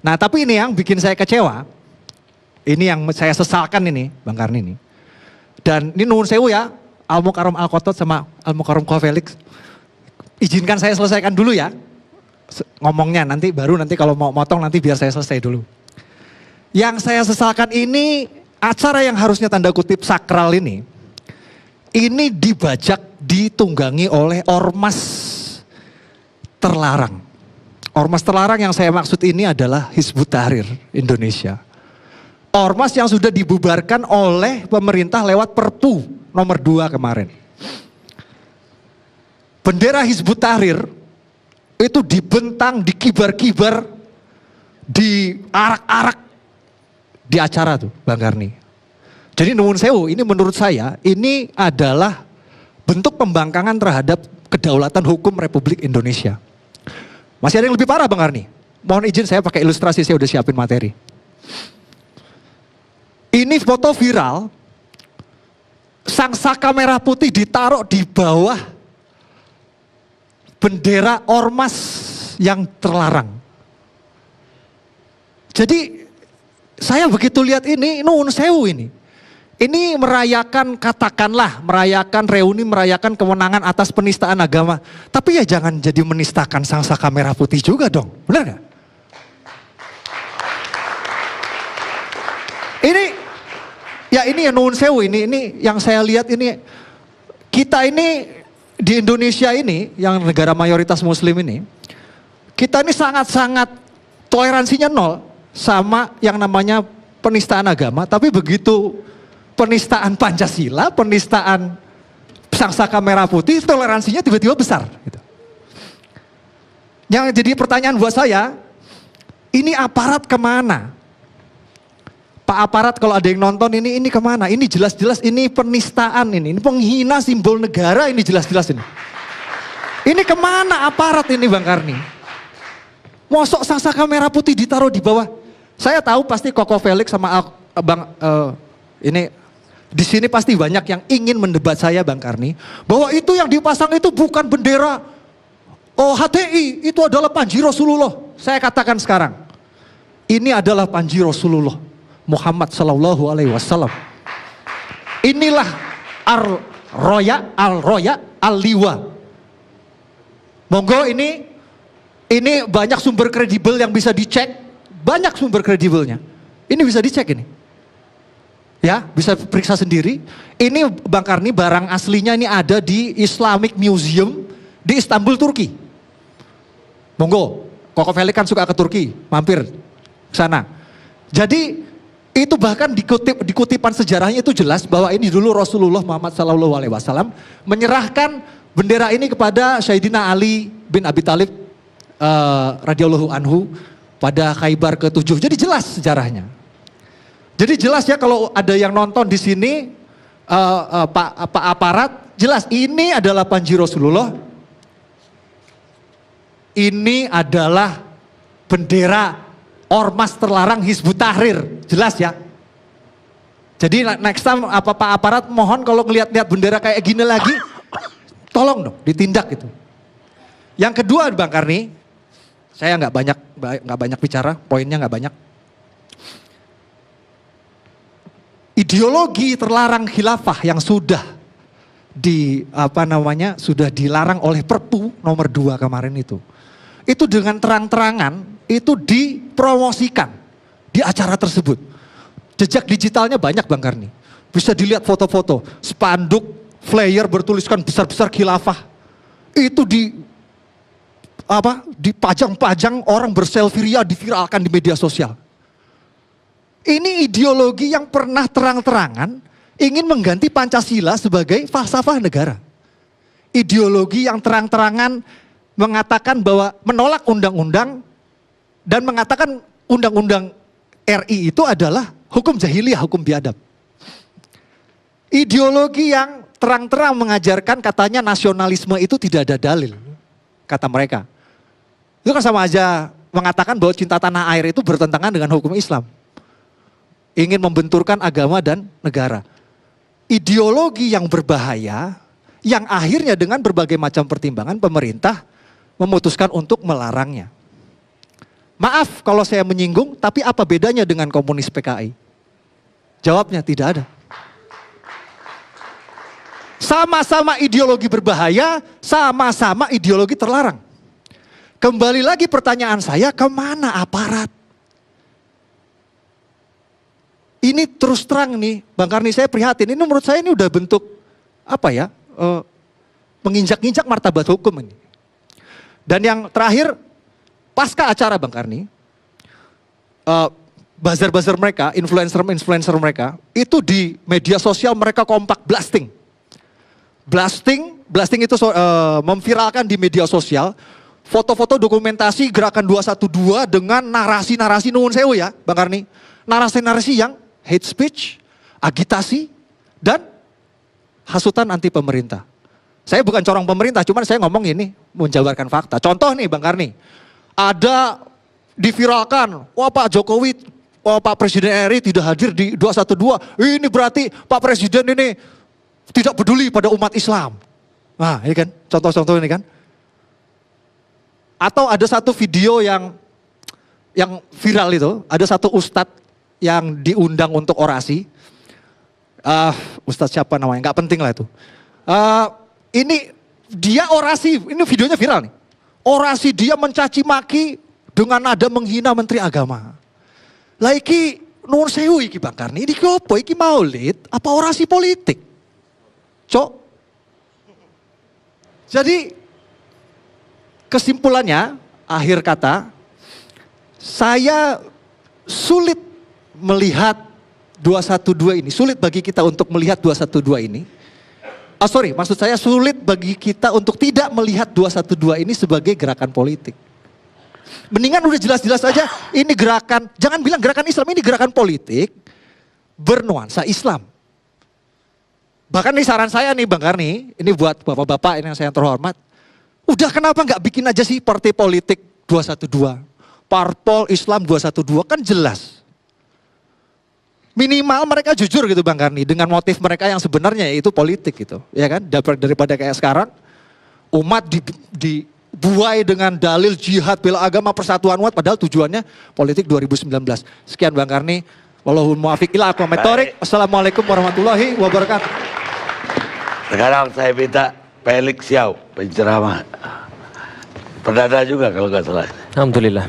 Nah tapi ini yang bikin saya kecewa, ini yang saya sesalkan ini Bang Karni ini. Dan ini nuwun sewu ya, Al Mukarram Al Kotot sama Al Mukarram Ko Felix. Izinkan saya selesaikan dulu ya ngomongnya, nanti kalau mau motong nanti biar saya selesai dulu. Yang saya sesalkan ini acara yang harusnya tanda kutip sakral ini dibajak, ditunggangi oleh ormas terlarang. Ormas terlarang yang saya maksud ini adalah Hizbut Tahrir Indonesia. Ormas yang sudah dibubarkan oleh pemerintah lewat Perpu nomor 2 kemarin. Bendera Hizbut Tahrir itu dibentang, dikibar-kibar, diarak-arak di acara tuh Bang Karni. Jadi nuwun sewu, ini menurut saya ini adalah bentuk pembangkangan terhadap kedaulatan hukum Republik Indonesia. Masih ada yang lebih parah Bang Karni. Mohon izin saya pakai ilustrasi, saya udah siapin materi. Ini foto viral, sang saka merah putih ditaruh di bawah bendera ormas yang terlarang. Jadi saya begitu lihat ini, nuwun sewu ini. Ini merayakan, katakanlah merayakan reuni, merayakan kemenangan atas penistaan agama. Tapi ya jangan jadi menistakan sang saka merah putih juga dong, benar gak? Ini ya nuwun sewu ini yang saya lihat ini, kita ini di Indonesia ini, yang negara mayoritas muslim ini, kita ini sangat-sangat toleransinya nol sama yang namanya penistaan agama, tapi begitu penistaan Pancasila, penistaan sang saka merah putih, toleransinya tiba-tiba besar. Gitu. Yang jadi pertanyaan buat saya, ini aparat kemana? Pak aparat kalau ada yang nonton ini kemana? Ini jelas-jelas ini penistaan ini penghina simbol negara ini jelas-jelas ini. Ini kemana aparat ini Bang Karni? Mosok sang saka merah putih ditaruh di bawah? Saya tahu pasti Koko Felix sama ini di sini pasti banyak yang ingin mendebat saya Bang Karni, bahwa itu yang dipasang itu bukan bendera HTI, itu adalah Panji Rasulullah. Saya katakan sekarang, ini adalah Panji Rasulullah Muhammad Sallallahu Alaihi Wasallam. Inilah al-roya al-liwa. Monggo ini banyak sumber kredibel yang bisa dicek, banyak sumber kredibelnya. Ini bisa dicek ini. Ya, bisa periksa sendiri. Ini Bang Karni barang aslinya ini ada di Islamic Museum di Istanbul, Turki. Monggo, Koko Felix kan suka ke Turki, mampir ke sana. Jadi itu bahkan di kutipan sejarahnya itu jelas bahwa ini dulu Rasulullah Muhammad SAW menyerahkan bendera ini kepada Sayyidina Ali bin Abi Thalib radhiyallahu anhu pada Khaybar ke-7. Jadi jelas sejarahnya. Jadi jelas ya kalau ada yang nonton di sini Pak aparat, jelas ini adalah Panji Rasulullah. Ini adalah bendera ormas terlarang Hizbut Tahrir, jelas ya. Jadi next time Pak aparat mohon kalau ngelihat-lihat bendera kayak gini lagi, tolong dong ditindak gitu. Yang kedua Bang Karni, saya nggak banyak bicara, poinnya nggak banyak. Ideologi terlarang khilafah yang sudah sudah dilarang oleh Perpu nomor 2 kemarin itu dengan terang-terangan itu dipromosikan di acara tersebut. Jejak digitalnya banyak Bang Karni. Bisa dilihat foto-foto, spanduk, flyer bertuliskan besar-besar khilafah. Itu dipajang-pajang, orang berselfie ria diviralkan di media sosial. Ini ideologi yang pernah terang-terangan ingin mengganti Pancasila sebagai falsafah negara. Ideologi yang terang-terangan mengatakan bahwa menolak undang-undang dan mengatakan undang-undang RI itu adalah hukum jahiliyah, hukum biadab. Ideologi yang terang-terang mengajarkan katanya nasionalisme itu tidak ada dalil, kata mereka. Itu kan sama aja mengatakan bahwa cinta tanah air itu bertentangan dengan hukum Islam. Ingin membenturkan agama dan negara. Ideologi yang berbahaya, yang akhirnya dengan berbagai macam pertimbangan pemerintah memutuskan untuk melarangnya. Maaf kalau saya menyinggung, tapi apa bedanya dengan komunis PKI? Jawabnya tidak ada. Sama-sama ideologi berbahaya, sama-sama ideologi terlarang. Kembali lagi pertanyaan saya, kemana aparat? Ini terus terang nih, Bang Karni, saya prihatin. Ini menurut saya ini udah bentuk apa ya? Menginjak-injak martabat hukum ini. Dan yang terakhir, pasca acara Bang Karni, buzzer-buzzer mereka, influencer mereka, itu di media sosial mereka kompak blasting. Blasting itu memviralkan di media sosial foto-foto dokumentasi gerakan 212 dengan narasi-narasi nuwun sewu ya Bang Karni. Narasi-narasi yang hate speech, agitasi, dan hasutan anti pemerintah. Saya bukan corong pemerintah, cuman saya ngomong ini menjabarkan fakta. Contoh nih Bang Karni, ada diviralkan, wah Pak Jokowi, wah Pak Presiden RI tidak hadir di 212. Ini berarti Pak Presiden ini tidak peduli pada umat Islam. Nah ini kan, contoh-contoh ini kan. Atau ada satu video yang viral itu, ada satu ustadz yang diundang untuk orasi. Ustadz siapa namanya, nggak penting lah itu. Ini dia orasi, ini videonya viral nih. Orasi dia mencaci maki dengan nada menghina Menteri Agama. Lah iki nuwun sewu iki Bang Karni, ini apa? Iki maulid apa orasi politik? Cok. Jadi kesimpulannya, akhir kata, saya sulit melihat 212 ini, sulit bagi kita untuk melihat 212 ini. Maksud saya sulit bagi kita untuk tidak melihat 212 ini sebagai gerakan politik. Mendingan udah jelas-jelas aja ini gerakan, jangan bilang gerakan Islam, ini gerakan politik bernuansa Islam. Bahkan nih saran saya nih Bang Karni, ini buat bapak-bapak ini yang saya terhormat. Udah kenapa nggak bikin aja sih partai politik 212? Parpol Islam 212 kan jelas. Minimal mereka jujur gitu Bang Karni dengan motif mereka yang sebenarnya yaitu politik gitu. Ya kan? Daripada kayak sekarang umat dibuai dengan dalil jihad bela agama persatuan umat padahal tujuannya politik 2019. Sekian Bang Karni. Wallahul muwaffiq ila aqwamit thoriq. Assalamualaikum warahmatullahi wabarakatuh. Sekarang saya minta Felix Xiao, penceramah. Perdana juga kalau nggak salah. Alhamdulillah.